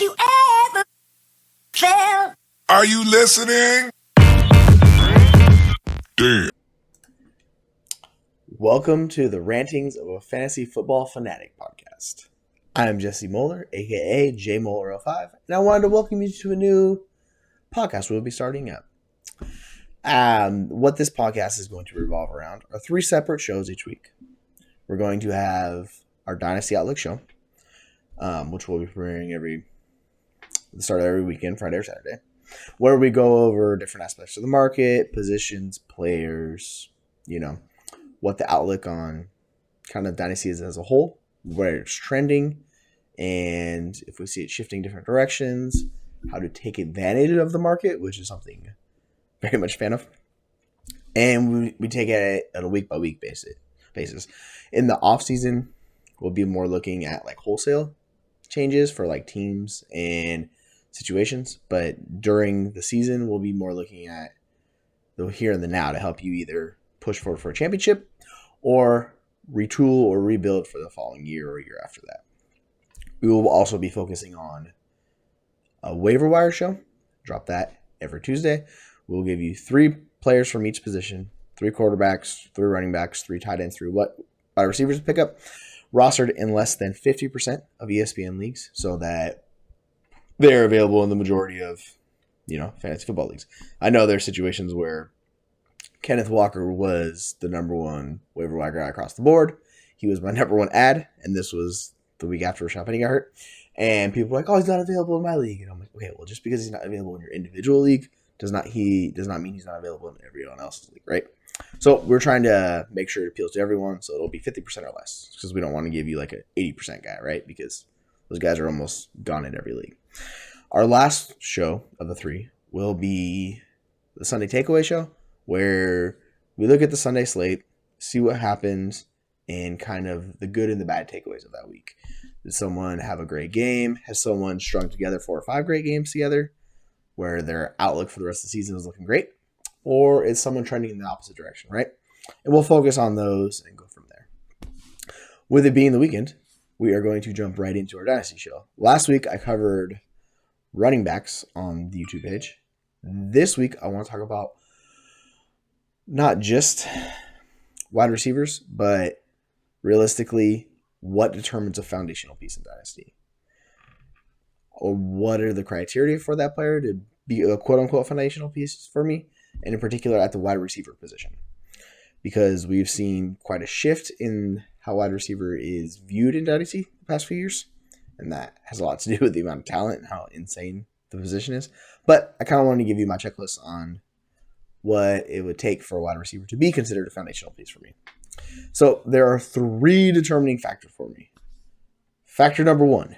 you ever felt. Are you listening? Damn. Welcome to the Rantings of a Fantasy Football Fanatic podcast. I'm Jesse Moeller, aka JMoeller05, and I wanted to welcome you to a new podcast we'll be starting up. What this podcast is going to revolve around are 3 separate shows each week. We're going to have our Dynasty Outlook show, which we'll be premiering the start of every weekend, Friday or Saturday, where we go over different aspects of the market, positions, players, what the outlook on kind of Dynasty is as a whole, where it's trending, and if we see it shifting different directions, how to take advantage of the market, which is something I'm very much a fan of. And we take it at a week-by-week basis. In the off-season, we'll be more looking at like wholesale changes for like teams and situations. But during the season, we'll be more looking at the here and the now to help you either push forward for a championship or retool or rebuild for the following year or year after that. We will also be focusing on a waiver wire show. Drop that every Tuesday. We'll give you 3 players from each position, 3 quarterbacks, 3 running backs, 3 tight ends, 3 wide receivers to pick up, rostered in less than 50% of ESPN leagues, so that they're available in the majority of, fantasy football leagues. I know there are situations where Kenneth Walker was the number 1 waiver wire guy across the board. He was my number 1 ad, and this was the week after Rashad Penny got hurt. And people were like, "Oh, he's not available in my league." And I'm like, "Okay, well, just because he's not available in your individual league does not mean he's not available in everyone else's league, right?" So we're trying to make sure it appeals to everyone, so it'll be 50% or less, because we don't want to give you like an 80% guy, right? Because those guys are almost gone in every league. Our last show of the 3 will be the Sunday Takeaway show, where we look at the Sunday slate, see what happens, and kind of the good and the bad takeaways of that week. Did someone have a great game? Has someone strung together 4 or 5 great games together where their outlook for the rest of the season is looking great? Or is someone trending in the opposite direction, right? And we'll focus on those and go from there. With it being the weekend, we are going to jump right into our Dynasty show. Last week, I covered running backs on the YouTube page. This week, I want to talk about not just wide receivers, but realistically, what determines a foundational piece in Dynasty? Or what are the criteria for that player to be a quote-unquote foundational piece for me? And in particular, at the wide receiver position. Because we've seen quite a shift in how wide receiver is viewed in Dynasty the past few years. And that has a lot to do with the amount of talent and how insane the position is. But I kind of wanted to give you my checklist on what it would take for a wide receiver to be considered a foundational piece for me. So there are 3 determining factors for me. Factor number 1,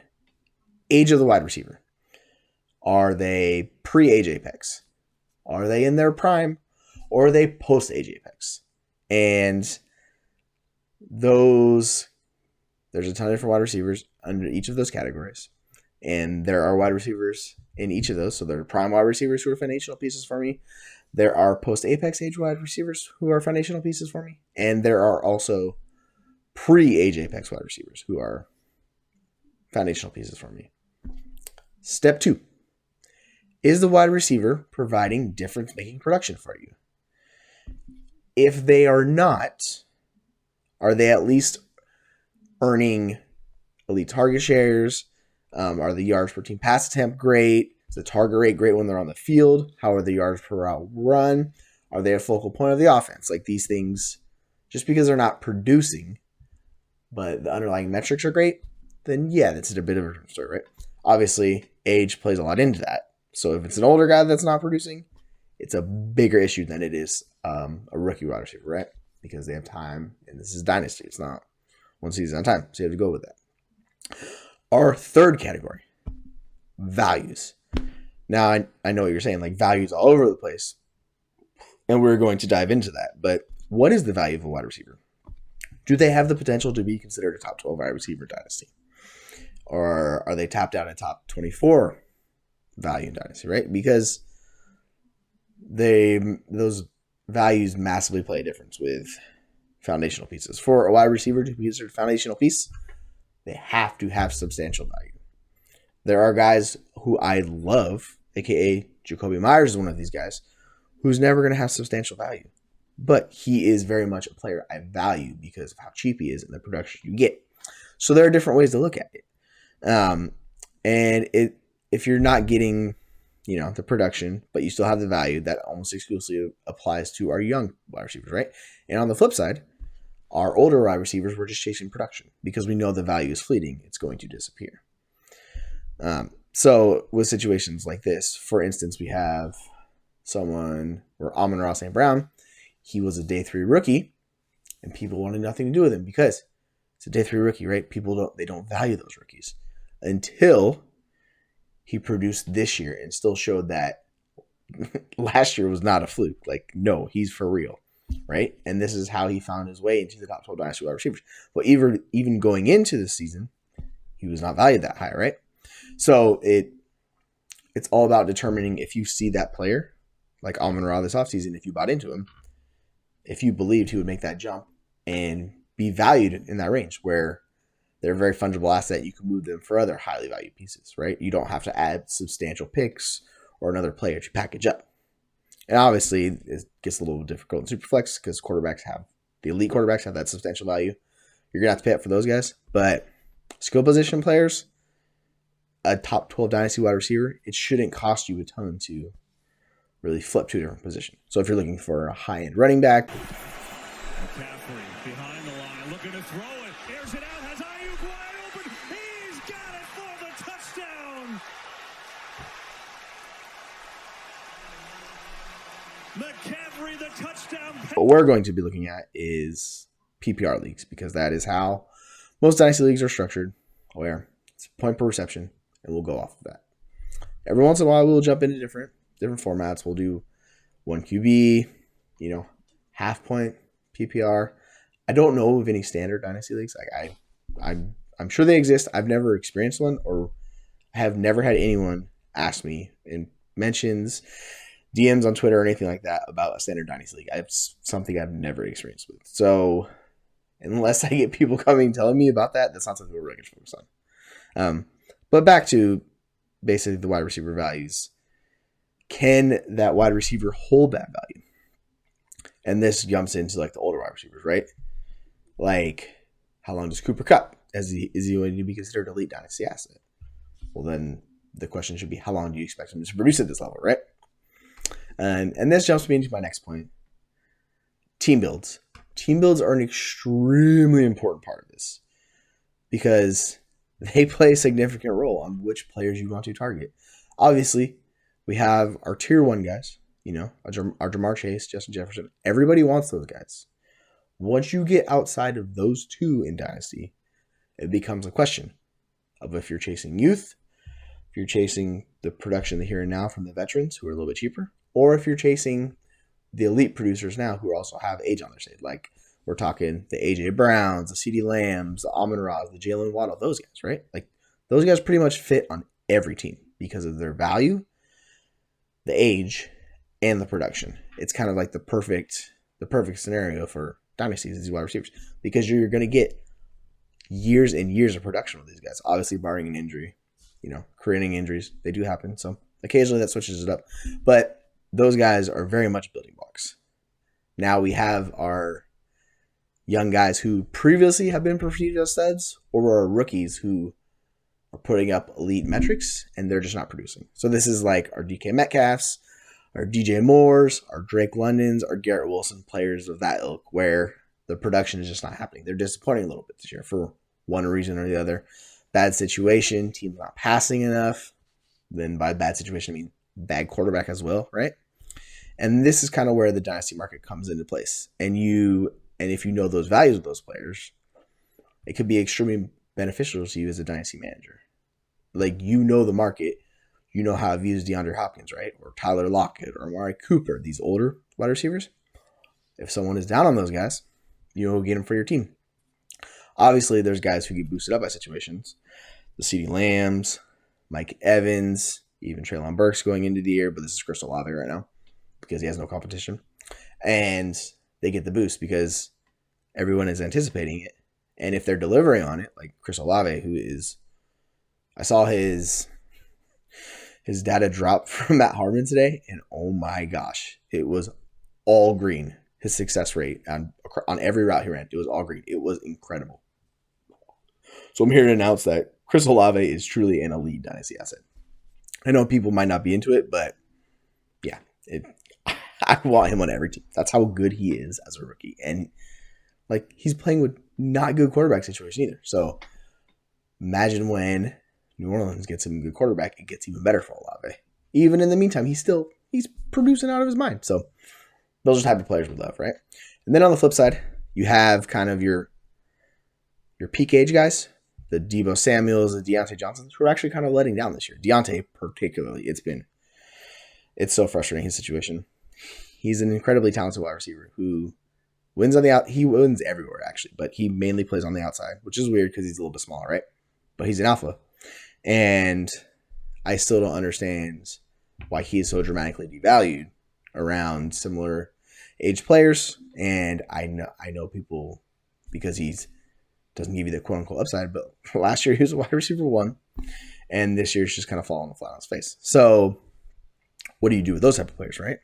age of the wide receiver. Are they pre-age apex? Are they in their prime? Or are they post-age apex? And there's a ton of different wide receivers under each of those categories. And there are wide receivers in each of those. So there are prime wide receivers who are foundational pieces for me. There are post-apex age wide receivers who are foundational pieces for me. And there are also pre-age apex wide receivers who are foundational pieces for me. Step 2. Is the wide receiver providing difference-making production for you? If they are not, are they at least earning elite target shares? Are the yards per team pass attempt great? Is the target rate great when they're on the field? How are the yards per route run? Are they a focal point of the offense? Like these things, just because they're not producing, but the underlying metrics are great, then yeah, that's a bit of a different story, right? Obviously, age plays a lot into that. So if it's an older guy that's not producing, it's a bigger issue than it is a rookie wide receiver, right? Because they have time, and this is Dynasty. It's not one season at a time, so you have to go with that. Our third category, values. Now, I know what you're saying, like values all over the place, and we're going to dive into that. But what is the value of a wide receiver? Do they have the potential to be considered a top 12 wide receiver Dynasty? Or are they tapped out at top 24 value in Dynasty, right? Because those values massively play a difference with foundational pieces. For a wide receiver to be considered a foundational piece, they have to have substantial value. There are guys who I love, aka Jacoby Myers is one of these guys, who's never going to have substantial value. But he is very much a player I value because of how cheap he is and the production you get. So there are different ways to look at it. If you're not getting, the production, but you still have the value, that almost exclusively applies to our young wide receivers, right? And on the flip side, our older wide receivers, we're just chasing production because we know the value is fleeting. It's going to disappear. So with situations like this, for instance, we have someone where Amon-Ra St. Brown, he was a day 3 rookie, and people wanted nothing to do with him because it's a day 3 rookie, right? People don't value those rookies until he produced this year and still showed that last year was not a fluke. Like, no, he's for real, right? And this is how he found his way into the top 12 Dynasty wide receivers. But even going into the season, he was not valued that high, right? So it's all about determining if you see that player, like Amon-Ra this offseason, if you bought into him, if you believed he would make that jump and be valued in that range where they're a very fungible asset, you can move them for other highly valued pieces, right? You don't have to add substantial picks or another player to package up. And obviously, it gets a little difficult in Superflex because the elite quarterbacks have that substantial value. You're going to have to pay up for those guys. But skill position players, a top 12 Dynasty wide receiver, it shouldn't cost you a ton to really flip to a different position. So if you're looking for a high-end running back. McCaffrey behind the line, looking to throw it. Airs it out, has Ayuk wide open. He's got it for the touchdown. McCaffrey, the touchdown. What we're going to be looking at is PPR leagues because that is how most Dynasty leagues are structured, where it's point per reception, and we'll go off of that. Every once in a while, we'll jump into different formats. We'll do 1 QB, half point PPR. I don't know of any standard Dynasty leagues. I'm sure they exist. I've never experienced one, or have never had anyone ask me in mentions, DMs on Twitter, or anything like that about a standard Dynasty league. It's something I've never experienced with. So unless I get people coming telling me about that, that's not something we're really going to focus on. But back to basically the wide receiver values. Can that wide receiver hold that value? And this jumps into like the older wide receivers, right? Like, how long does Cooper Kupp? Is he going to be considered an elite Dynasty asset? Well, then the question should be, how long do you expect him to produce at this level, right? And this jumps me into my next point. Team builds. Team builds are an extremely important part of this because they play a significant role on which players you want to target. Obviously, we have our tier 1 guys, our Jamar Chase, Justin Jefferson. Everybody wants those guys. Once you get outside of those two in Dynasty, it becomes a question of if you're chasing youth, if you're chasing the production of the here and now from the veterans who are a little bit cheaper, or if you're chasing the elite producers now who also have age on their side. Like, we're talking the A.J. Browns, the C.D. Lambs, the Amon-Ra's, the Jalen Waddle, those guys, right? Like, those guys pretty much fit on every team because of their value, the age, and the production. It's kind of like the perfect scenario for dynasties, these wide receivers, because you're going to get years and years of production with these guys. Obviously, barring an injury, creating injuries, they do happen. So occasionally that switches it up, but those guys are very much building blocks. Now we have our young guys who previously have been perceived as studs, or are rookies who are putting up elite metrics and they're just not producing. So this is like our DK Metcalfs, our DJ Moores, our Drake Londons, our Garrett Wilson, players of that ilk, where the production is just not happening. They're disappointing a little bit this year for one reason or the other. Bad situation, team's not passing enough. Then by bad situation, I mean bad quarterback as well, right? And this is kind of where the dynasty market comes into place. And if you know those values of those players, it could be extremely beneficial to you as a dynasty manager. Like, the market, how it views DeAndre Hopkins, right? Or Tyler Lockett or Amari Cooper, these older wide receivers. If someone is down on those guys, you'll get them for your team. Obviously, there's guys who get boosted up by situations. The CeeDee Lambs, Mike Evans, even Treylon Burks going into the year, but this is Chris Olave right now because he has no competition. And they get the boost because everyone is anticipating it. And if they're delivering on it, like Chris Olave, I saw his his data dropped from Matt Harmon today, and oh my gosh, it was all green. His success rate on every route he ran, it was all green. It was incredible. So I'm here to announce that Chris Olave is truly an elite dynasty asset. I know people might not be into it, but yeah, I want him on every team. That's how good he is as a rookie. And like, he's playing with not good quarterback situation either. So imagine when New Orleans gets him a good quarterback, it gets even better for Olave. Even in the meantime, he's producing out of his mind. So those are the type of players we love, right? And then on the flip side, you have kind of your peak age guys, the Deebo Samuels, the Deontay Johnsons, who are actually kind of letting down this year. Deontay particularly, it's so frustrating, his situation. He's an incredibly talented wide receiver who wins on the out. He wins everywhere, actually, but he mainly plays on the outside, which is weird because he's a little bit smaller, right? But he's an alpha. And I still don't understand why he is so dramatically devalued around similar age players. And I know people, because he's doesn't give you the quote unquote upside, but last year he was a wide receiver 1, and this year's just kind of falling flat on his face. So what do you do with those type of players, right?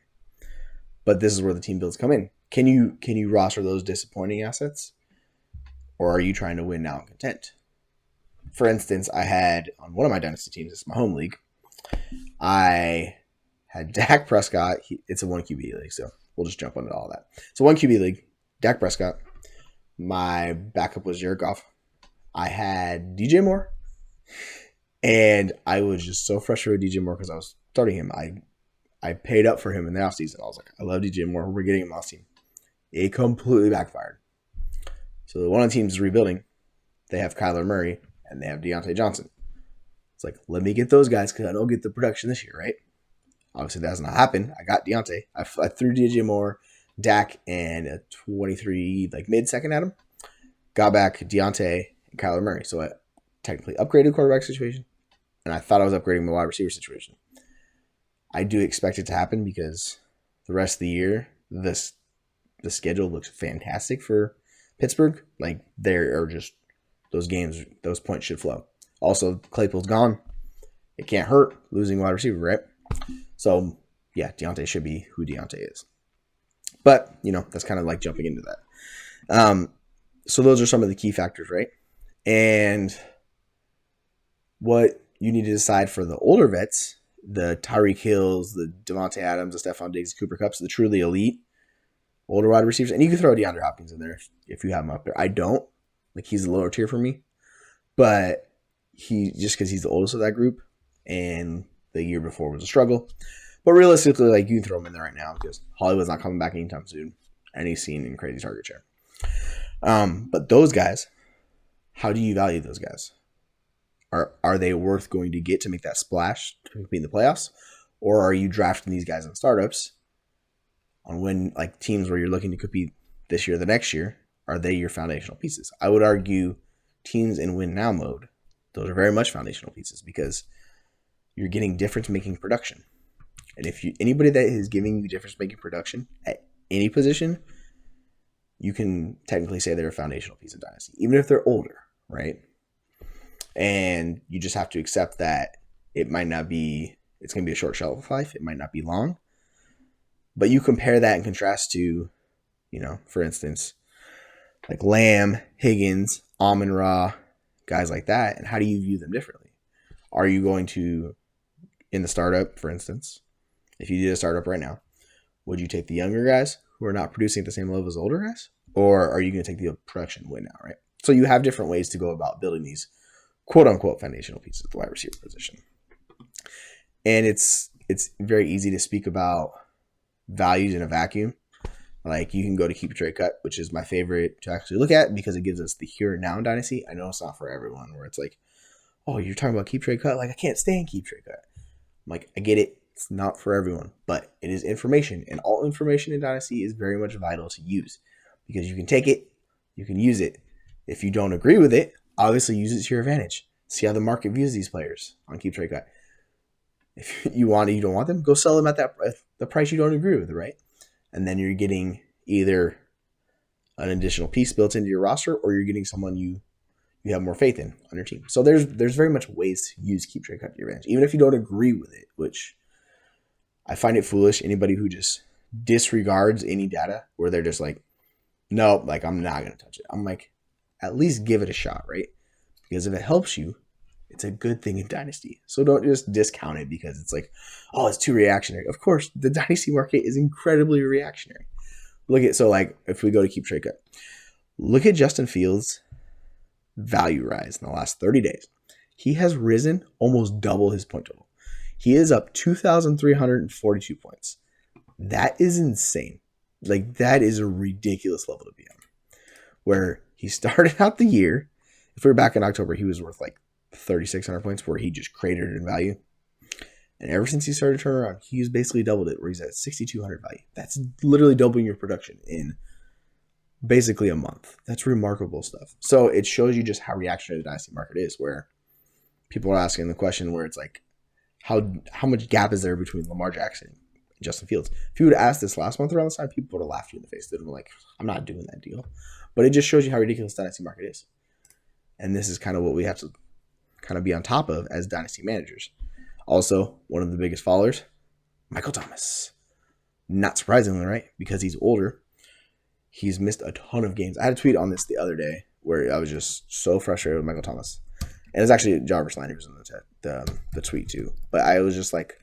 But this is where the team builds come in. Can you roster those disappointing assets, or are you trying to win now and content? For instance, I had on one of my dynasty teams, it's my home league, I had Dak Prescott. It's a 1 QB league, so we'll just jump into all that. It's a 1 QB league. Dak Prescott. My backup was Jared Goff. I had DJ Moore, and I was just so frustrated with DJ Moore because I was starting him. I paid up for him in the offseason. I was like, I love DJ Moore. We're getting him off team. It completely backfired. So one of the teams is rebuilding. They have Kyler Murray, and they have Deontay Johnson. It's like, let me get those guys because I don't get the production this year, right? Obviously, that has not happened. I got Deontay. I threw DJ Moore, Dak, and a 23 mid-second at him. Got back Deontay and Kyler Murray. So I technically upgraded quarterback situation, and I thought I was upgrading my wide receiver situation. I do expect it to happen because the rest of the year, the schedule looks fantastic for Pittsburgh. Like, there are just those games, those points should flow. Also, Claypool's gone. It can't hurt losing wide receiver, right? So, yeah, Deontay should be who Deontay is. But, that's kind of like jumping into that. So those are some of the key factors, right? And what you need to decide for the older vets, the Tyreek Hills, the Devontae Adams, the Stephon Diggs, Cooper Kupps, the truly elite older wide receivers. And you can throw DeAndre Hopkins in there if you have him up there. I don't. He's a lower tier for me. But just because he's the oldest of that group, and the year before was a struggle. But realistically, you can throw him in there right now because Hollywood's not coming back anytime soon. And he's seen in crazy target share. But those guys, how do you value those guys? Are they worth going to get to make that splash to compete in the playoffs? Or are you drafting these guys in startups on when teams where you're looking to compete this year or the next year? Are they your foundational pieces? I would argue teams in win now mode, those are very much foundational pieces because you're getting difference-making production. And if anybody that is giving you difference-making production at any position, you can technically say they're a foundational piece of Dynasty, even if they're older, right? And you just have to accept that it's going to be a short shelf life. It might not be long. But you compare that and contrast to, for instance, Lamb, Higgins, Amon-Ra, guys like that, and how do you view them differently? Are you going to, in the startup, for instance, if you did a startup right now, would you take the younger guys who are not producing at the same level as older guys? Or are you going to take the production win now, right? So you have different ways to go about building these quote-unquote foundational pieces at the wide receiver position. And it's very easy to speak about values in a vacuum. You can go to Keep Trade Cut, which is my favorite to actually look at because it gives us the here and now in Dynasty. I know it's not for everyone where it's oh, you're talking about Keep Trade Cut? I can't stand Keep Trade Cut. I get it. It's not for everyone, but it is information. And all information in Dynasty is very much vital to use because you can take it, you can use it. If you don't agree with it, obviously use it to your advantage. See how the market views these players on Keep Trade Cut. If you don't want them, go sell them at the price you don't agree with, right? And then you're getting either an additional piece built into your roster or you're getting someone you you have more faith in on your team. So there's very much ways to use keep trade cut to your advantage, even if you don't agree with it, which I find it foolish. Anybody who just disregards any data where they're just like, no, like I'm not going to touch it. I'm like, at least give it a shot, right? Because if it helps you, it's a good thing in Dynasty. So don't just discount it because it's like, oh, it's too reactionary. Of course, the Dynasty market is incredibly reactionary. So like if we go to keep trade cut, look at Justin Fields' value rise in the last 30 days. He has risen almost double his point total. He is up 2,342 points. That is insane. Like, that is a ridiculous level to be on. Where he started out the year, if we were back in October, he was worth like 3,600 points, where he just cratered in value. And ever since he started to turn around, he's basically doubled it, where he's at 6,200 value. That's literally doubling your production in basically a month. That's remarkable stuff. So it shows you just how reactionary the Dynasty market is, where people are asking the question where it's like, how much gap is there between Lamar Jackson and Justin Fields? If you would have asked this last month around this time, people would have laughed you in the face. They'd have been like, I'm not doing that deal. But it just shows you how ridiculous the Dynasty market is. And this is kind of what we have to kind of be on top of as Dynasty managers. Also, one of the biggest followers, Michael Thomas. Not surprisingly, right? Because he's older. He's missed a ton of games. I had a tweet on this the other day where I was just so frustrated with Michael Thomas. And it's actually Jarvis Landry was in the tweet too. But I was just like,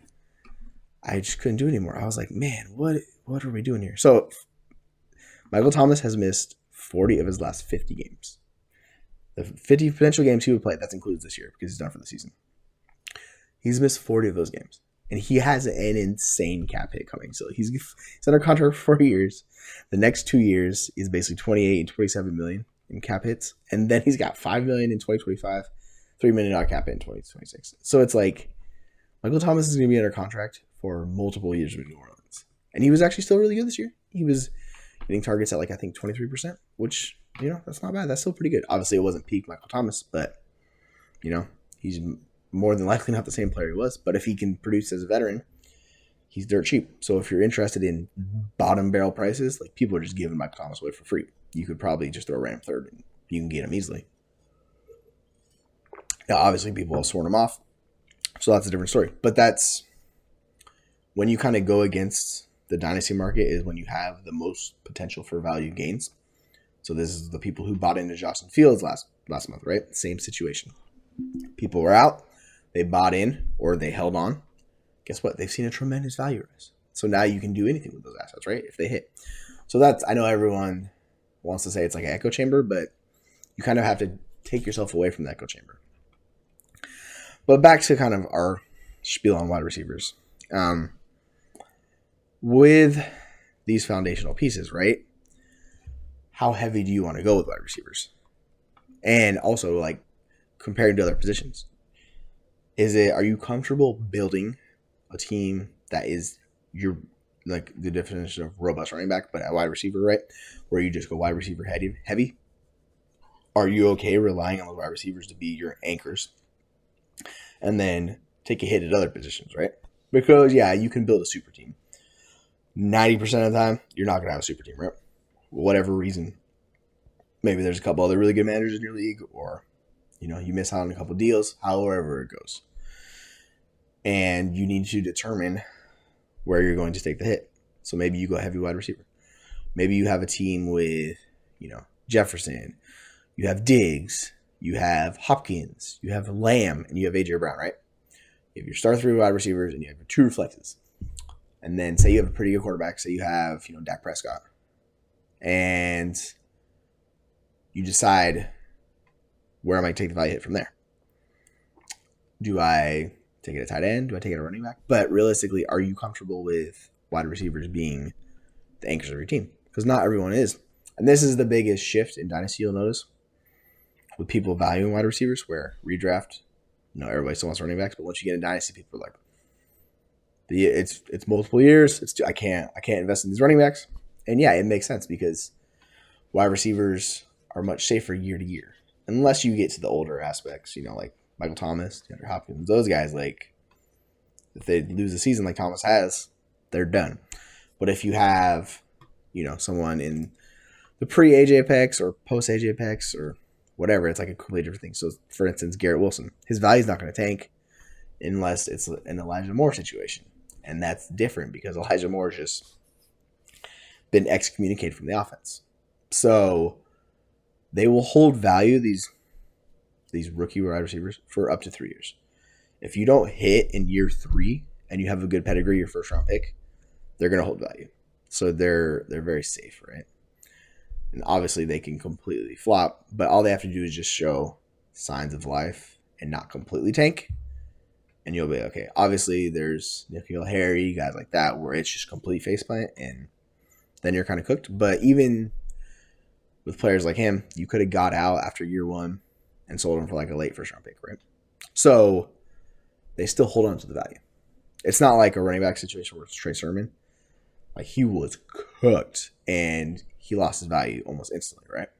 I just couldn't do it anymore. I was like, man, what are we doing here? So Michael Thomas has missed 40 of his last 50 games. The 50 potential games he would play, that includes this year because he's done for the season. He's missed 40 of those games. And he has an insane cap hit coming. So he's under contract for 4 years. The next 2 years is basically 28 and 27 million in cap hits. And then he's got 5 million in 2025, $3 million cap hit in 2026. So it's like Michael Thomas is going to be under contract for multiple years with New Orleans. And he was actually still really good this year. He was getting targets at like, I think 23%, which, you know, that's not bad. That's still pretty good. Obviously, it wasn't peak Michael Thomas, but, you know, he's more than likely not the same player he was. But if he can produce as a veteran, he's dirt cheap. So if you're interested in bottom barrel prices, like people are just giving Michael Thomas away for free. You could probably just throw a random third and you can get him easily. Now, obviously, people have sworn him off. So that's a different story. But that's when you kind of go against the dynasty market is when you have the most potential for value gains. So this is the people who bought into Justin Fields last month, right? Same situation. People were out. They bought in or they held on. Guess what? They've seen a tremendous value rise. So now you can do anything with those assets, right? If they hit. So that's, I know everyone wants to say it's like an echo chamber, but you kind of have to take yourself away from the echo chamber. But back to kind of our spiel on wide receivers. With these foundational pieces, right? How heavy do you want to go with wide receivers? And also, like, comparing to other positions. Are you comfortable building a team that is your, like, the definition of robust running back, but a wide receiver, right? Where you just go wide receiver heavy? Are you okay relying on the wide receivers to be your anchors? And then take a hit at other positions, right? Because, yeah, you can build a super team. 90% of the time, you're not going to have a super team, right? For whatever reason. Maybe there's a couple other really good managers in your league, or, you know, you miss out on a couple deals, however it goes. And you need to determine where you're going to take the hit. So maybe you go heavy wide receiver. Maybe you have a team with, you know, Jefferson. You have Diggs. You have Hopkins. You have Lamb. And you have A.J. Brown, right? You have your star 3 wide receivers and you have your 2 flexes. And then say you have a pretty good quarterback. Say you have, you know, Dak Prescott. And you decide, where am I taking the value hit from there? Do I take it at tight end? Do I take it at running back? But realistically, are you comfortable with wide receivers being the anchors of your team? Because not everyone is. And this is the biggest shift in Dynasty you'll notice with people valuing wide receivers, where redraft, you know, everybody still wants running backs, but once you get in Dynasty, people are like, it's multiple years. I can't invest in these running backs. And yeah, it makes sense because wide receivers are much safer year to year. Unless you get to the older aspects, you know, like Michael Thomas, DeAndre Hopkins, those guys, like, if they lose a season like Thomas has, they're done. But if you have, you know, someone in the pre-AJ Apex or post-AJ Apex or whatever. It's like a completely different thing. So, for instance, Garrett Wilson, his value is not going to tank unless it's an Elijah Moore situation. And that's different because Elijah Moore has just been excommunicated from the offense. So they will hold value, these rookie wide receivers, for up to 3 years. If you don't hit in year 3 and you have a good pedigree, your first round pick, they're going to hold value. So they're very safe, right? And obviously they can completely flop, but all they have to do is just show signs of life and not completely tank. And you'll be okay. Obviously, there's Nikhil Harry, guys like that, where it's just complete faceplant, and then you're kind of cooked. But even with players like him, you could have got out after year 1 and sold him for like a late first round pick, right? So they still hold on to the value. It's not like a running back situation where it's Trey Sermon. Like, he was cooked, and he lost his value almost instantly, right?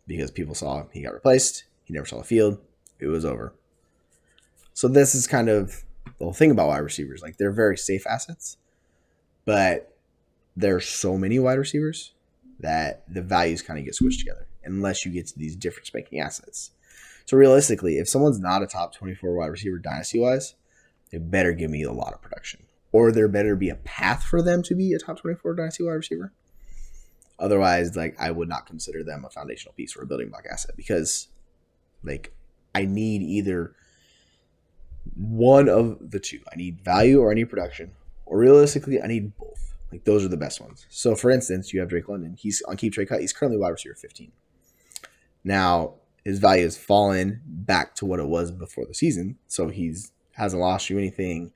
Because people saw he got replaced. He never saw the field. It was over. So this is kind of the whole thing about wide receivers. Like, they're very safe assets, but there's so many wide receivers that the values kind of get switched together unless you get to these difference making assets. So realistically, if someone's not a top 24 wide receiver dynasty-wise, they better give me a lot of production. Or there better be a path for them to be a top 24 dynasty wide receiver. Otherwise, like, I would not consider them a foundational piece or a building block asset because, like, I need either one of the two. I need value or I need production. Or realistically, I need both. Like, those are the best ones. So, for instance, you have Drake London. He's on Keep Trade Cut. He's currently wide receiver 15. Now, his value has fallen back to what it was before the season. So, hasn't lost you anything.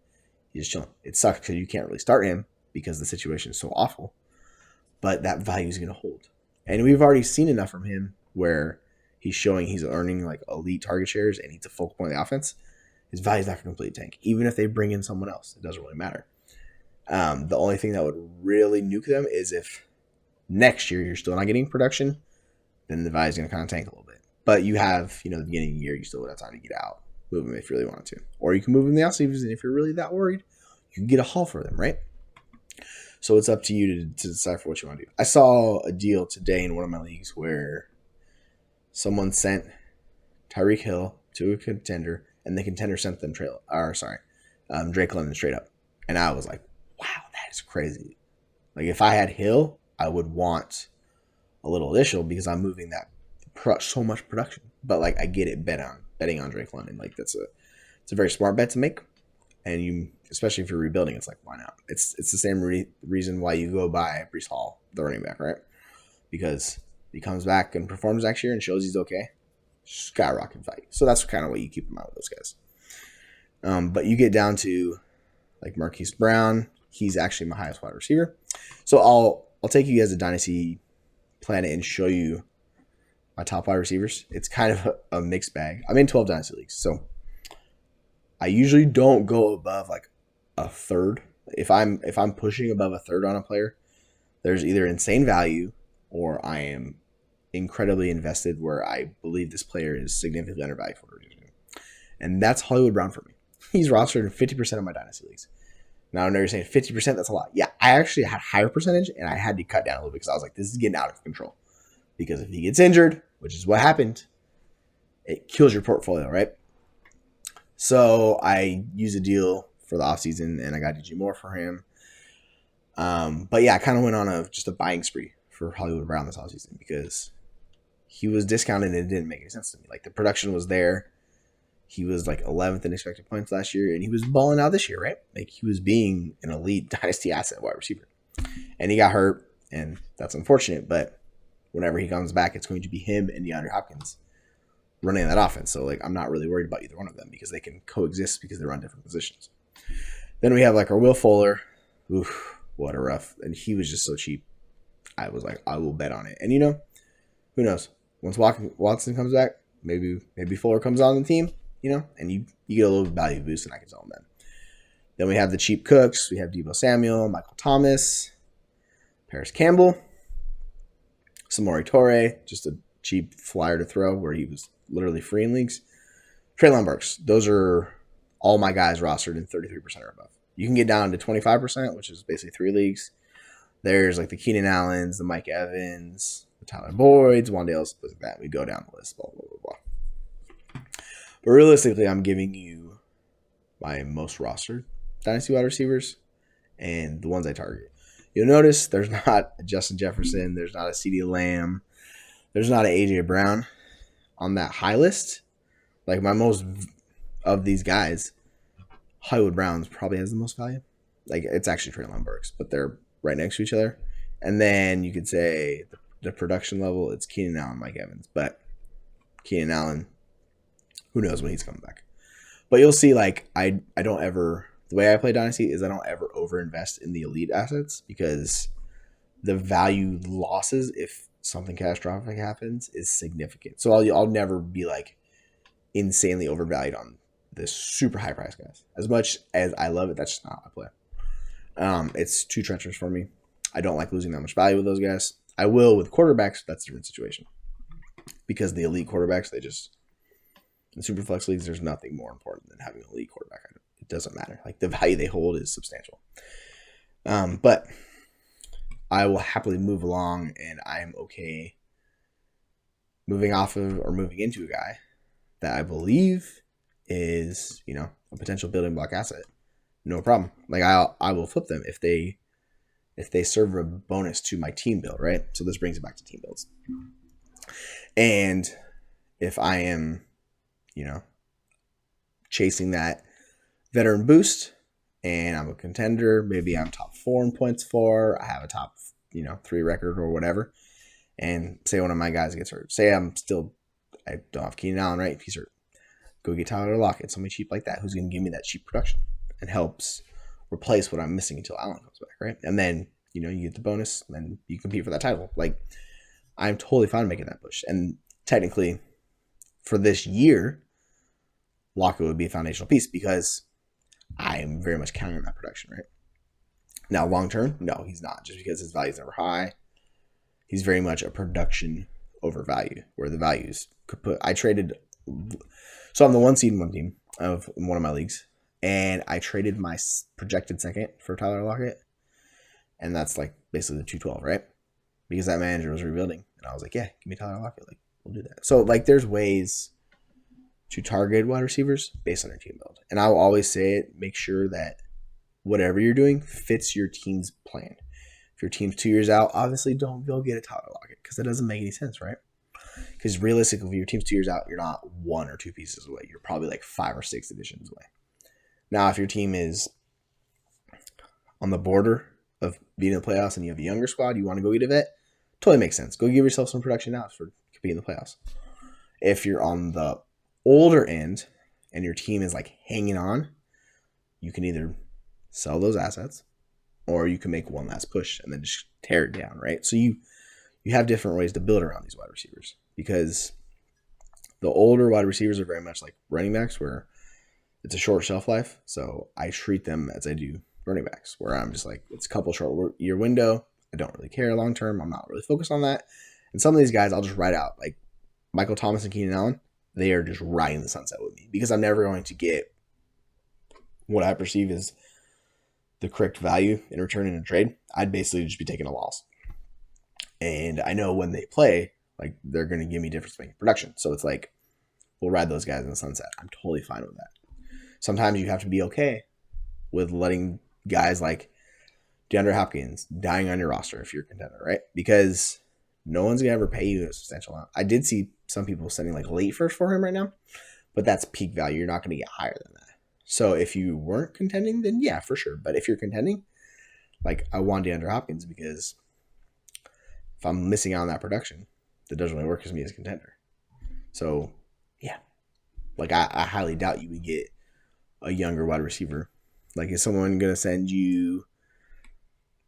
He's just chilling. It sucks because you can't really start him because the situation is so awful. But that value is going to hold. And we've already seen enough from him where he's showing he's earning like elite target shares and he's a focal point of the offense. His value is not going to completely tank. Even if they bring in someone else, it doesn't really matter. The only thing that would really nuke them is if next year you're still not getting production, then the value is going to kind of tank a little bit. But you have, the beginning of the year, you still would have time to get out, move them if you really wanted to. Or you can move them in the offseason if you're really that worried. You can get a haul for them, right? So it's up to you to decipher what you want to do. I saw a deal today in one of my leagues where someone sent Tyreek Hill to a contender, and the contender sent them Drake London straight up. And I was like, wow, that is crazy. Like, if I had Hill, I would want a little additional because I'm moving that so much production. But, like, I get it betting on Drake London. Like, it's a very smart bet to make. And you, especially if you're rebuilding, it's like, why not? It's the same reason why you go buy Breece Hall, the running back, right? Because he comes back and performs next year and shows he's okay. Skyrocket value. So that's kind of what you keep in mind with those guys. But you get down to like Marquise Brown. He's actually my highest wide receiver. So I'll take you guys to Dynasty Planet and show you my top wide receivers. It's kind of a mixed bag. I'm in 12 Dynasty leagues, so I usually don't go above like a third. If I'm pushing above a third on a player, there's either insane value or I am incredibly invested where I believe this player is significantly undervalued for it. And that's Hollywood Brown for me. He's rostered in 50% of my Dynasty leagues. Now I know you're saying 50%, that's a lot. Yeah, I actually had higher percentage and I had to cut down a little bit because I was like, this is getting out of control. Because if he gets injured, which is what happened, it kills your portfolio, right? So I used a deal for the offseason and I got DJ Moore for him. But yeah, I kind of went on just a buying spree for Hollywood Brown this offseason because he was discounted and it didn't make any sense to me. Like, the production was there. He was like 11th in expected points last year and he was balling out this year, right? Like, he was being an elite dynasty asset wide receiver. And he got hurt and that's unfortunate, but whenever he comes back, it's going to be him and DeAndre Hopkins running that offense. So, like, I'm not really worried about either one of them because they can coexist because they're on different positions. Then we have like our Will Fuller. Oof, what a rough. And he was just so cheap. I was like, I will bet on it. And who knows? Once Watson comes back, maybe Fuller comes on the team, and you get a little value boost and I can sell him then. Then we have the cheap cooks. We have Deebo Samuel, Michael Thomas, Paris Campbell, Samori Torre, just a cheap flyer to throw where he was literally free in leagues. Treylon Burks. Those are all my guys rostered in 33% or above. You can get down to 25%, which is basically 3 leagues. There's like the Keenan Allens, the Mike Evans, Tyler Boyd's, Wandale's, stuff like that. We go down the list, blah, blah, blah, blah. But realistically, I'm giving you my most rostered Dynasty wide receivers and the ones I target. You'll notice there's not a Justin Jefferson, there's not a CeeDee Lamb, there's not an A.J. Brown on that high list. Like my most of these guys, Hollywood Browns probably has the most value. Like it's actually Treylon Burks, but they're right next to each other. And then you could say the production level, it's Keenan Allen, Mike Evans. But Keenan Allen, who knows when he's coming back. But you'll see, like, I don't ever, the way I play Dynasty is I don't ever overinvest in the elite assets because the value losses, if something catastrophic happens, is significant. So I'll never be, like, insanely overvalued on the super high price guys. As much as I love it, that's just not how I play. It's too treacherous for me. I don't like losing that much value with those guys. I will with quarterbacks. That's a different situation. Because the elite quarterbacks, in super flex leagues, there's nothing more important than having an elite quarterback. It doesn't matter. Like the value they hold is substantial. But I will happily move along, and I'm okay moving off of or moving into a guy that I believe is, a potential building block asset. No problem. Like I will flip them if they serve a bonus to my team build, right? So this brings it back to team builds. And if I am, chasing that veteran boost and I'm a contender, maybe I'm top 4 in points for, I have a top, 3 record or whatever. And say one of my guys gets hurt. Say I don't have Keenan Allen, right? If he's hurt, go get Tyler Lockett, somebody cheap like that who's going to give me that cheap production and helps replace what I'm missing until Allen comes back, right? And then, you get the bonus and you compete for that title. Like, I'm totally fine making that push. And technically, for this year, Lockett would be a foundational piece because I am very much counting on that production, right? Now, long term, no, he's not. Just because his value is never high, he's very much a production over value, where the values could put. So I'm the 1 seed in one team of one of my leagues, and I traded my projected second for Tyler Lockett, and that's like basically the 212, right? Because that manager was rebuilding, and I was like, yeah, give me Tyler Lockett, like we'll do that. So like, there's ways to target wide receivers based on your team build. And I will always say it, make sure that whatever you're doing fits your team's plan. If your team's 2 years out, obviously don't go get a Tyler Lockett because that doesn't make any sense, right? Because realistically, if your team's 2 years out, you're not 1 or 2 pieces away. You're probably like 5 or 6 additions away. Now, if your team is on the border of being in the playoffs and you have a younger squad, you want to go get a vet, totally makes sense. Go give yourself some production now for competing in the playoffs. If you're on the older end and your team is like hanging on, you can either sell those assets or you can make one last push and then just tear it down, right? So you have different ways to build around these wide receivers because the older wide receivers are very much like running backs where it's a short shelf life. So I treat them as I do running backs where I'm just like, it's a couple short year window. I don't really care long term. I'm not really focused on that. And some of these guys I'll just ride out, like Michael Thomas and Keenan Allen. They are just riding the sunset with me because I'm never going to get what I perceive as the correct value in return in a trade. I'd basically just be taking a loss. And I know when they play, like they're going to give me difference making production. So it's like, we'll ride those guys in the sunset. I'm totally fine with that. Sometimes you have to be okay with letting guys like DeAndre Hopkins dying on your roster if you're a contender, right? Because no one's going to ever pay you a substantial amount. I did see some people sending like late first for him right now, but that's peak value. You're not going to get higher than that. So if you weren't contending, then yeah, for sure. But if you're contending, like I want DeAndre Hopkins because if I'm missing out on that production, that doesn't really work as me as a contender. So yeah, like I highly doubt you would get a younger wide receiver. Like is someone going to send you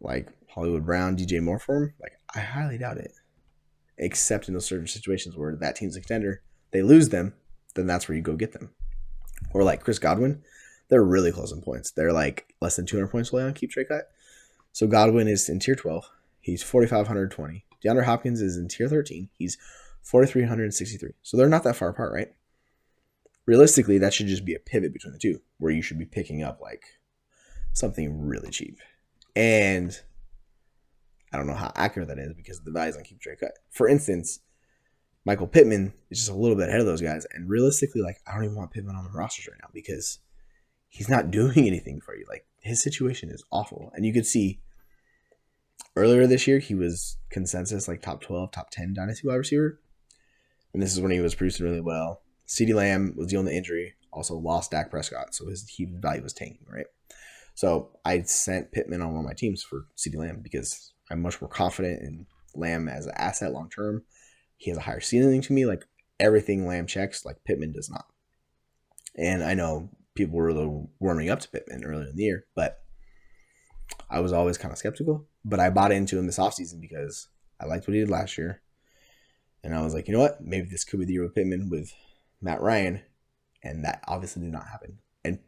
like Hollywood Brown, DJ Moore for him? Like I highly doubt it. Except in those certain situations where that team's a contender, they lose them, then that's where you go get them. Or like Chris Godwin, they're really close in points. They're like less than 200 points away on keep trade cut. So Godwin is in tier 12. He's 4,520. DeAndre Hopkins is in tier 13. He's 4,363. So they're not that far apart, right? Realistically, that should just be a pivot between the two where you should be picking up like something really cheap. And I don't know how accurate that is because the values on keep trade cut. For instance, Michael Pittman is just a little bit ahead of those guys. And realistically, like, I don't even want Pittman on the rosters right now because he's not doing anything for you. Like, his situation is awful. And you could see earlier this year, he was consensus like top 12, top 10 dynasty wide receiver. And this is when he was producing really well. CeeDee Lamb was dealing with the injury, also lost Dak Prescott. So his value was tanking, right? So I sent Pittman on one of my teams for CeeDee Lamb because I'm much more confident in Lamb as an asset long term. He has a higher ceiling to me. Like, everything Lamb checks, like Pittman does not. And I know people were really warming up to Pittman earlier in the year, but I was always kind of skeptical. But I bought into him this offseason because I liked what he did last year. And I was like, you know what? Maybe this could be the year with Pittman with Matt Ryan. And that obviously did not happen. And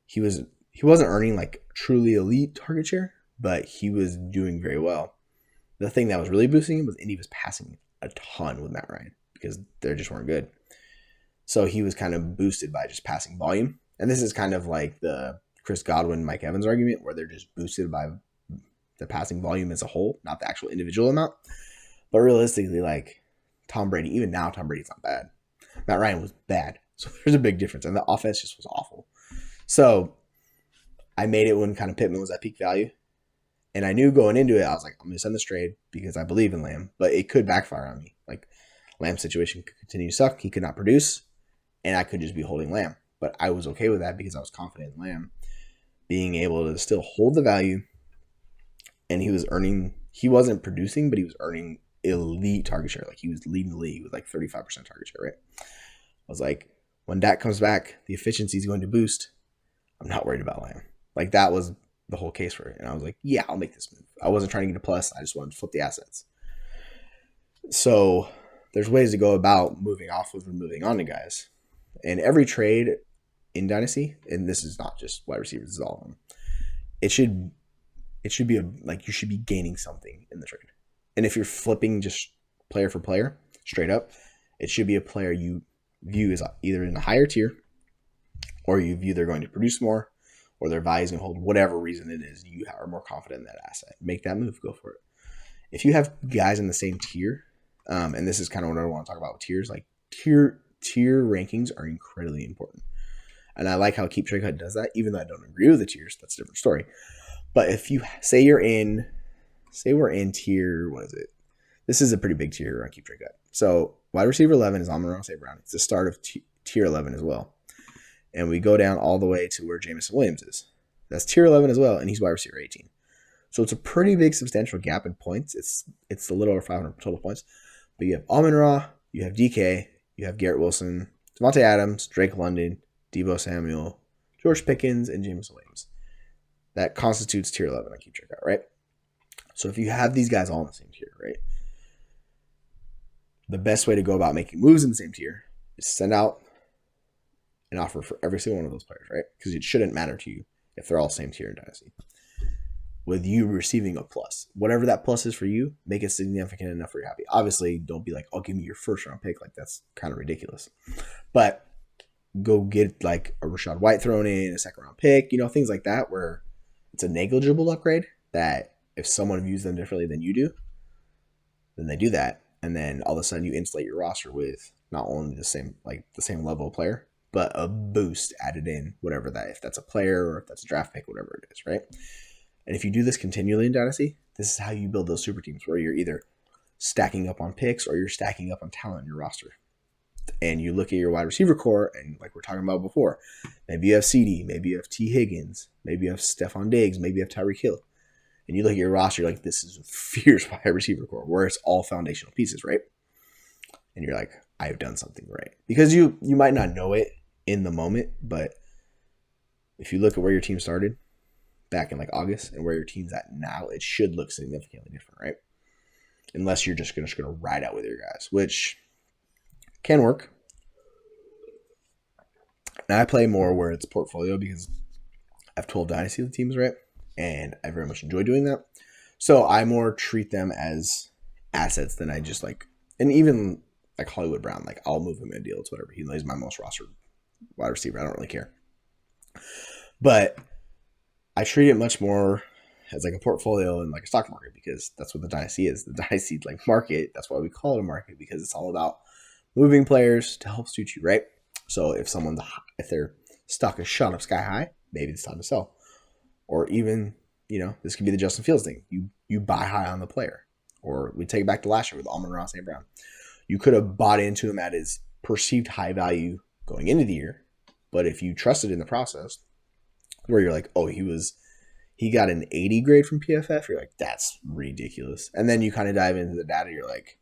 he wasn't earning like truly elite target share, but he was doing very well. The thing that was really boosting him was Indy was passing a ton with Matt Ryan because they just weren't good. So he was kind of boosted by just passing volume. And this is kind of like the Chris Godwin, Mike Evans argument where they're just boosted by the passing volume as a whole, not the actual individual amount. But realistically, like Tom Brady, even now Tom Brady's not bad. Matt Ryan was bad. So there's a big difference. And the offense just was awful. So I made it when kind of Pittman was at peak value. And I knew going into it, I was like, I'm going to send this trade because I believe in Lamb. But it could backfire on me. Like, Lamb's situation could continue to suck. He could not produce. And I could just be holding Lamb. But I was okay with that because I was confident in Lamb being able to still hold the value. And he wasn't producing, but he was earning elite target share. Like, he was leading the league with like 35% target share, right? I was like, when Dak comes back, the efficiency is going to boost. I'm not worried about Lamb. Like, that was the whole case for it. And I was like, yeah, I'll make this move. I wasn't trying to get a plus. I just wanted to flip the assets. So there's ways to go about moving off of and moving on to guys. And every trade in Dynasty, and this is not just wide receivers, this is all of them, it should be you should be gaining something in the trade. And if you're flipping just player for player, straight up, it should be a player you view as either in a higher tier or you view they're going to produce more or their value is going to hold whatever reason it is. You are more confident in that asset. Make that move. Go for it. If you have guys in the same tier, and this is kind of what I want to talk about with tiers, like tier rankings are incredibly important. And I like how Keep Trade Cut does that, even though I don't agree with the tiers. That's a different story. But if you say we're in tier, what is it? This is a pretty big tier on Keep Trade Cut. So wide receiver 11 is Amon-Ra St. Brown. It's the start of tier 11 as well. And we go down all the way to where Jameson Williams is. That's tier 11 as well, and he's wide receiver 18. So it's a pretty big substantial gap in points. It's a little over 500 total points. But you have Amon-Ra, you have DK, you have Garrett Wilson, Devontae Adams, Drake London, Deebo Samuel, George Pickens, and Jameson Williams. That constitutes tier 11 on Keep Track Out, right? So if you have these guys all in the same tier, right? The best way to go about making moves in the same tier is send out an offer for every single one of those players, right? Because it shouldn't matter to you if they're all same tier in Dynasty. With you receiving a plus. Whatever that plus is for you, make it significant enough for you happy. Obviously, don't be like, oh, give me your first round pick. Like, that's kind of ridiculous. But go get like a Rachaad White thrown in, a second round pick, things like that where it's a negligible upgrade that if someone views them differently than you do, then they do that. And then all of a sudden you insulate your roster with not only the same level of player, but a boost added in, whatever that, if that's a player or if that's a draft pick, whatever it is, right? And if you do this continually in Dynasty, this is how you build those super teams where you're either stacking up on picks or you're stacking up on talent in your roster. And you look at your wide receiver core, and like we're talking about before, maybe you have CD, maybe you have T. Higgins, maybe you have Stephon Diggs, maybe you have Tyreek Hill. And you look at your roster, you're like, this is a fierce wide receiver core where it's all foundational pieces, right? And you're like, I have done something right. Because you might not know it in the moment, but if you look at where your team started back in like August and where your team's at now, it should look significantly different, right? Unless you're just gonna ride out with your guys, which can work. And I play more where it's portfolio because I have 12 Dynasty teams, right? And I very much enjoy doing that. So I more treat them as assets than I just like, and even like Hollywood Brown, like I'll move him in deals, whatever. He's my most rostered wide receiver. I don't really care. But I treat it much more as like a portfolio in like a stock market, because that's what the Dynasty is. The Dynasty like market, that's why we call it a market, because it's all about moving players to help suit you, right? So if their stock is shot up sky high, maybe it's time to sell. Or even, this could be the Justin Fields thing. You buy high on the player. Or we take it back to last year with Amon-Ra St. Brown. You could have bought into him at his perceived high value going into the year, but if you trusted in the process, where you're like, oh, he got an 80 grade from PFF, you're like, that's ridiculous. And then you kind of dive into the data, you're like,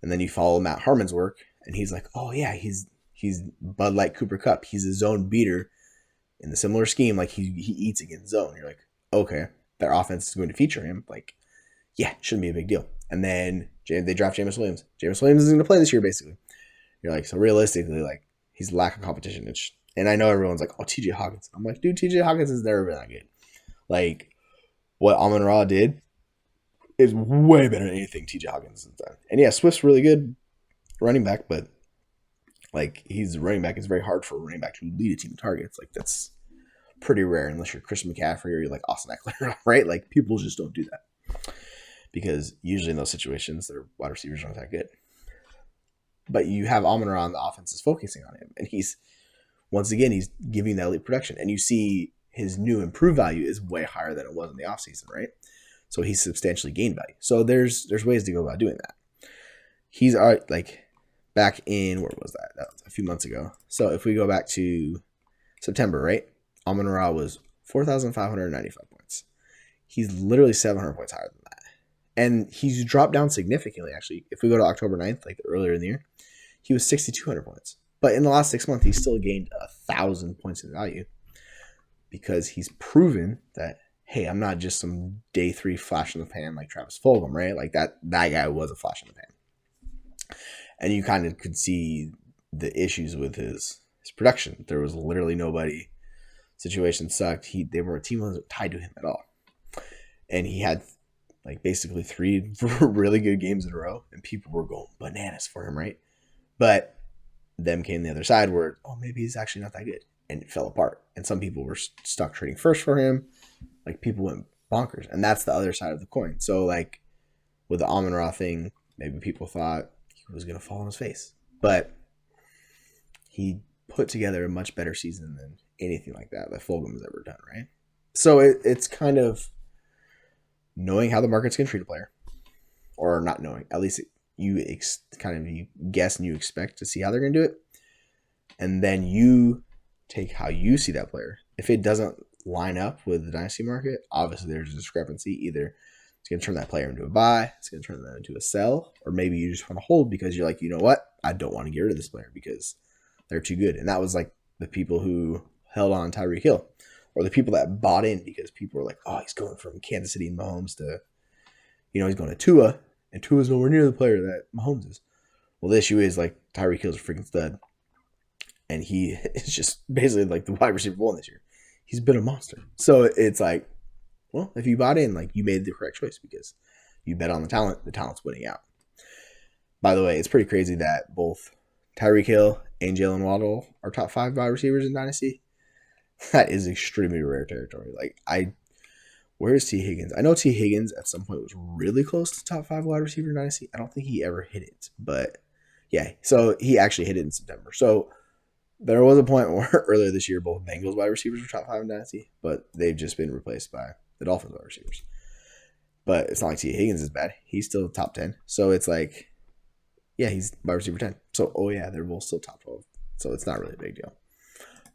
and then you follow Matt Harmon's work, and he's like, oh yeah, he's Bud Light Cooper Kupp. He's a zone beater in the similar scheme, like he eats against zone. You're like, okay, their offense is going to feature him. Like, yeah, shouldn't be a big deal. And then they draft Jameis Williams. Jameis Williams isn't going to play this year, basically. You're like, so realistically, like, he's lack of competition. And I know everyone's like, oh, TJ Hawkins. I'm like, dude, TJ Hawkins has never been that good. Like, what Amon-Ra did is way better than anything TJ Hawkins has done. And yeah, Swift's really good running back, but like, he's a running back. It's very hard for a running back to lead a team in targets. Like, that's pretty rare unless you're Christian McCaffrey or you're like Austin Eckler, right? Like, people just don't do that because usually in those situations, their wide receivers aren't that good. But you have Amon-Ra and the offense is focusing on him, and he's giving that elite production, and you see his new improved value is way higher than it was in the offseason, right? So he's substantially gained value. So there's ways to go about doing that. He's like back in, where was that? That was a few months ago. So if we go back to September, right? Amon-Ra was 4,595 points. He's literally 700 points higher than that. And he's dropped down significantly, actually. If we go to October 9th, like earlier in the year, he was 6,200 points. But in the last 6 months, he's still gained 1,000 points in value because he's proven that, hey, I'm not just some day 3 flash in the pan like Travis Fulgham, right? Like that guy was a flash in the pan. And you kind of could see the issues with his production. There was literally nobody. Situation sucked. Team wasn't tied to him at all. And he had like basically 3 really good games in a row, and people were going bananas for him, right? But them came the other side where, oh, maybe he's actually not that good. And it fell apart. And some people were stuck trading first for him. Like, people went bonkers. And that's the other side of the coin. So, like, with the Amon-Ra thing, maybe people thought he was going to fall on his face. But he put together a much better season than anything like that Fulgham has ever done, right? So it's kind of knowing how the market's going to treat a player. Or not knowing. At least you guess and you expect to see how they're going to do it. And then you take how you see that player. If it doesn't line up with the Dynasty market, obviously there's a discrepancy. Either it's going to turn that player into a buy, it's going to turn that into a sell, or maybe you just want to hold because you're like, you know what? I don't want to get rid of this player because they're too good. And that was like the people who held on Tyreek Hill, or the people that bought in because people were like, oh, he's going from Kansas City and Mahomes to, he's going to Tua, and Tua's nowhere near the player that Mahomes is. Well, the issue is, like, Tyreek Hill's a freaking stud, and he is just basically like the wide receiver 1 this year. He's been a monster. So it's like, well, if you bought in, like, you made the correct choice because you bet on the talent's winning out. By the way, it's pretty crazy that both Tyreek Hill and Jalen Waddle are top 5 wide receivers in Dynasty. That is extremely rare territory. Like, where's T. Higgins? I know T. Higgins at some point was really close to top 5 wide receiver in Dynasty. I don't think he ever hit it, but yeah. So he actually hit it in September. So there was a point where earlier this year, both Bengals wide receivers were top 5 in Dynasty, but they've just been replaced by the Dolphins wide receivers. But it's not like T. Higgins is bad. He's still top 10. So it's like, yeah, he's wide receiver 10. So, oh yeah, they're both still top 12. So it's not really a big deal.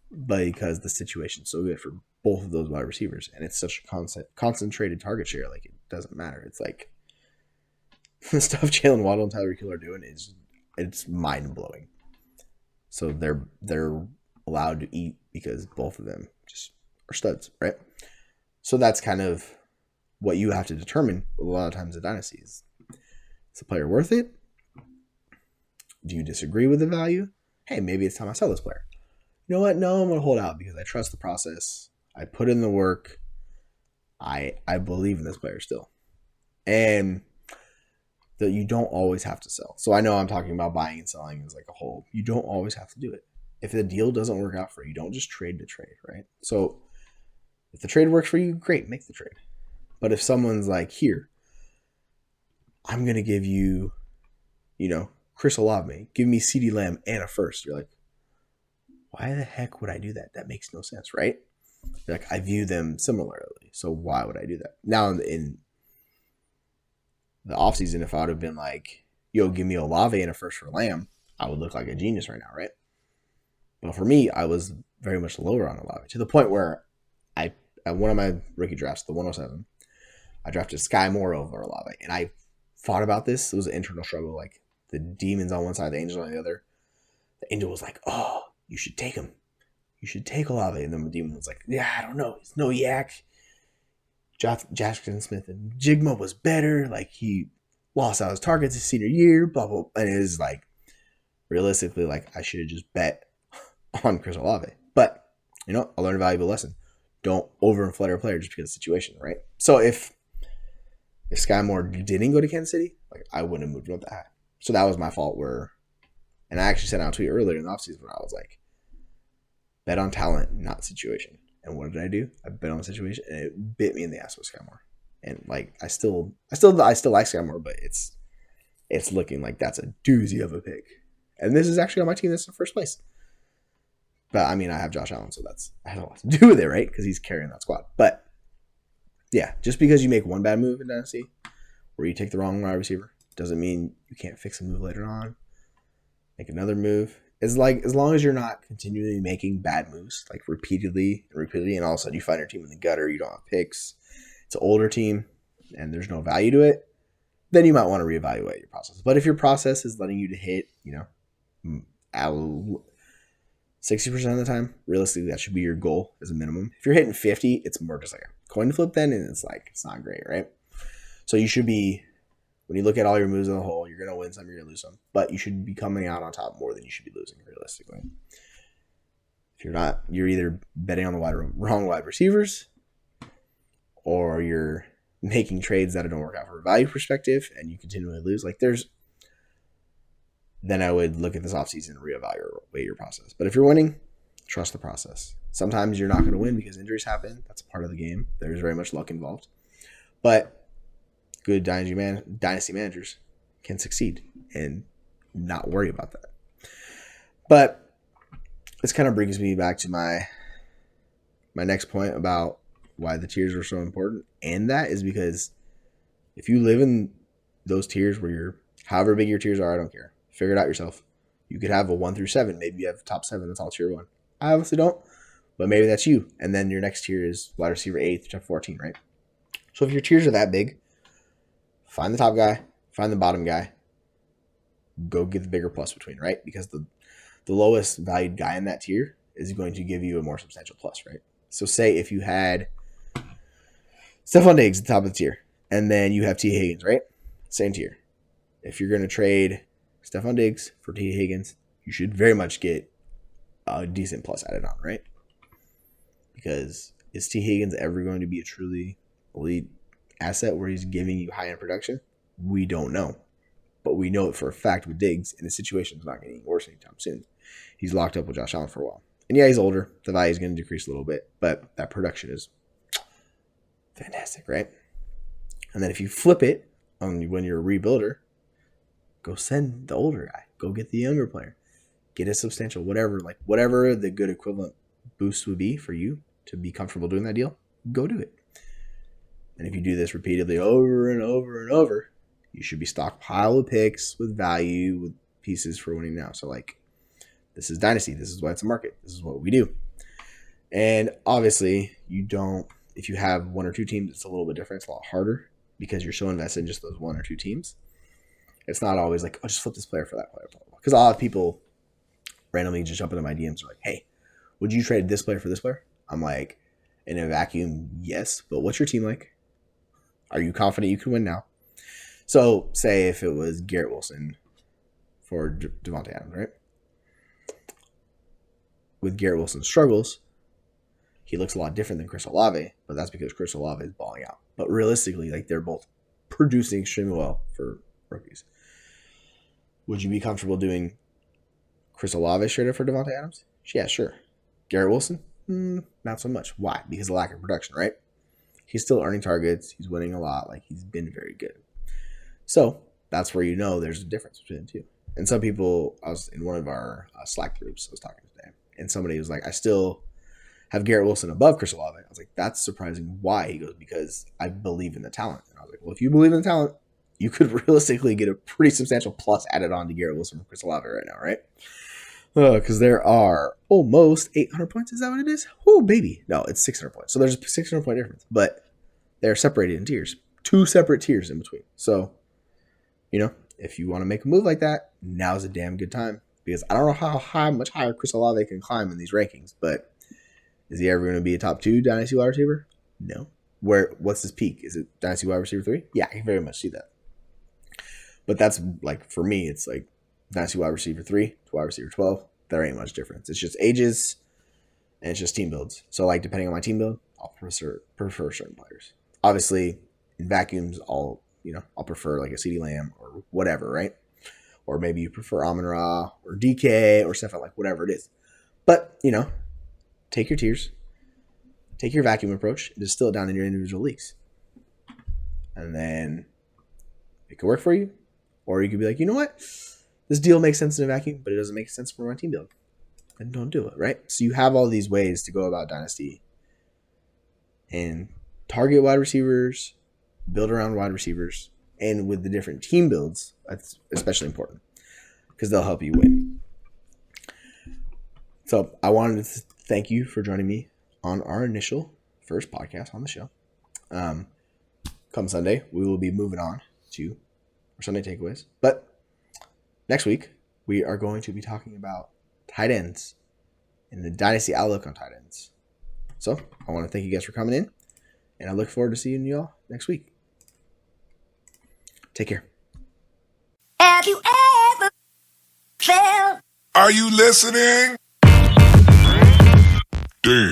But because the situation's so good for both of those wide receivers, and it's such a concentrated target share, like, it doesn't matter. It's like the stuff Jalen Waddle and Tyreek Hill are doing it's mind blowing. So they're allowed to eat because both of them just are studs, right? So that's kind of what you have to determine a lot of times in dynasties. Is the player worth it? Do you disagree with the value? Hey, maybe it's time I sell this player. You know what? No, I'm going to hold out because I trust the process. I put in the work. I believe in this player still. And that you don't always have to sell. So I know I'm talking about buying and selling as like a whole. You don't always have to do it. If the deal doesn't work out for you, don't just trade to trade, right? So if the trade works for you, great, make the trade. But if someone's like, here, I'm going to give you, Chris Olave, give me CeeDee Lamb and a first. You're like, why the heck would I do that? That makes no sense, right? You're like, I view them similarly, so why would I do that? Now, in the offseason, if I would have been like, yo, give me Olave and a first for Lamb, I would look like a genius right now, right? But for me, I was very much lower on Olave, to the point where at one of my rookie drafts, the 107, I drafted Sky Moore over Olave, and I thought about this. It was an internal struggle, like the demons on one side, the angels on the other. The angel was like, oh, you should take him. You should take Olave. And then the demon was like, yeah, I don't know. He's no yak. Jackson Smith and Jigma was better. Like, he lost out his targets his senior year, blah, blah. And it is like, realistically, like, I should have just bet on Chris Olave. But, I learned a valuable lesson. Don't overinflate a player just because of the situation, right? So if Sky Moore didn't go to Kansas City, like, I wouldn't have moved him up that high. So that was my fault and I actually sent out a tweet earlier in the offseason where I was like, bet on talent, not situation. And what did I do? I bet on the situation, and it bit me in the ass with Sky Moore. And like, I still like Sky Moore, but it's looking like that's a doozy of a pick. And this is actually on my team that's in first place. But I mean, I have Josh Allen, so that has a lot to do with it, right? Because he's carrying that squad. But yeah, just because you make one bad move in Dynasty, where you take the wrong wide receiver, doesn't mean you can't fix a move later on. Make another move. As long as you're not continually making bad moves, like repeatedly, and all of a sudden you find your team in the gutter, you don't have picks, it's an older team, and there's no value to it, then you might want to reevaluate your process. But if your process is letting you to hit, 60% of the time, realistically, that should be your goal as a minimum. If you're hitting 50, it's more just like a coin flip then, and it's not great, right? So you should be, when you look at all your moves in the whole, you're going to win some, you're going to lose some. But you should be coming out on top more than you should be losing, realistically. If you're not, you're either betting on the wrong wide receivers, or you're making trades that don't work out from a value perspective, and you continually lose. Then I would look at this offseason and reevaluate your process. But if you're winning, trust the process. Sometimes you're not going to win because injuries happen. That's a part of the game. There's very much luck involved. But good dynasty managers can succeed and not worry about that. But this kind of brings me back to my next point about why the tiers are so important. And that is because if you live in those tiers where you're, however big your tiers are, I don't care. Figure it out yourself. You could have a 1 through 7. Maybe you have top 7. That's all tier 1. I obviously don't, but maybe that's you. And then your next tier is wide receiver 8 to 14, right? So if your tiers are that big, find the top guy, find the bottom guy, go get the bigger plus between, right? Because the lowest valued guy in that tier is going to give you a more substantial plus, right? So say if you had Stephon Diggs at the top of the tier, and then you have T. Higgins, right? Same tier. If you're going to trade Stephon Diggs for T. Higgins, you should very much get a decent plus added on, right? Because is T. Higgins ever going to be a truly elite asset where he's giving you high-end production? We don't know. But we know it for a fact with Diggs, and the situation's not getting worse anytime soon. He's locked up with Josh Allen for a while. And yeah, he's older. The value is going to decrease a little bit, but that production is fantastic, right? And then if you flip it when you're a rebuilder, go send the older guy. Go get the younger player. Get a substantial whatever the good equivalent boost would be for you to be comfortable doing that deal. Go do it. And if you do this repeatedly over and over and over, you should be stockpile of picks with value, with pieces for winning now. So this is Dynasty. This is why it's a market. This is what we do. And obviously, if you have 1 or 2 teams, it's a little bit different. It's a lot harder because you're so invested in just those 1 or 2 teams. It's not always like, oh, just flip this player for that player. Because a lot of people randomly just jump into my DMs and are like, hey, would you trade this player for this player? I'm like, in a vacuum, yes. But what's your team like? Are you confident you can win now? So say if it was Garrett Wilson for Devontae Adams, right? With Garrett Wilson's struggles, he looks a lot different than Chris Olave, but that's because Chris Olave is balling out. But realistically, they're both producing extremely well for rookies. Would you be comfortable doing Chris Olave straight up for Devontae Adams? Yeah, sure. Garrett Wilson? Not so much. Why? Because of lack of production, right? he's still earning targets. He's winning a lot. Like, he's been very good. So that's where there's a difference between the two. And some people, I was in one of our Slack groups, I was talking today, and somebody was like, I still have Garrett Wilson above Chris Olave. I was like, that's surprising. Why? He goes, because I believe in the talent. And I was like, well, if you believe in the talent, you could realistically get a pretty substantial plus added on to Garrett Wilson from Chris Olave right now, right? Because there are almost 800 points. Is that what it is? Oh, baby. No, it's 600 points. So there's a 600 point difference. But they're separated in tiers. 2 separate tiers in between. So, if you want to make a move like that, now's a damn good time. Because I don't know how much higher Chris Olave can climb in these rankings. But is he ever going to be a top 2 Dynasty wide receiver? No. What's his peak? Is it Dynasty wide receiver 3? Yeah, I can very much see that. But that's, like, for me, it's like Dynasty wide receiver 3 to wide receiver 12. There ain't much difference. It's just ages and it's just team builds. So, like, depending on my team build, I'll prefer certain players. Obviously, in vacuums, I'll prefer like a CeeDee Lamb or whatever, right? Or maybe you prefer Amon-Ra or DK or stuff like whatever it is. But, take your tiers, take your vacuum approach, and distill it down in your individual leagues. And then it could work for you. Or you could be like, you know what? This deal makes sense in a vacuum, but it doesn't make sense for my team build. Then don't do it, right? So you have all these ways to go about Dynasty and target wide receivers, build around wide receivers, and with the different team builds, that's especially important because they'll help you win. So I wanted to thank you for joining me on our initial first podcast on the show. Come Sunday, we will be moving on to our Sunday takeaways. But next week, we are going to be talking about tight ends and the Dynasty outlook on tight ends. So I want to thank you guys for coming in, and I look forward to seeing you all next week. Take care. Have you ever felt? Are you listening? Damn.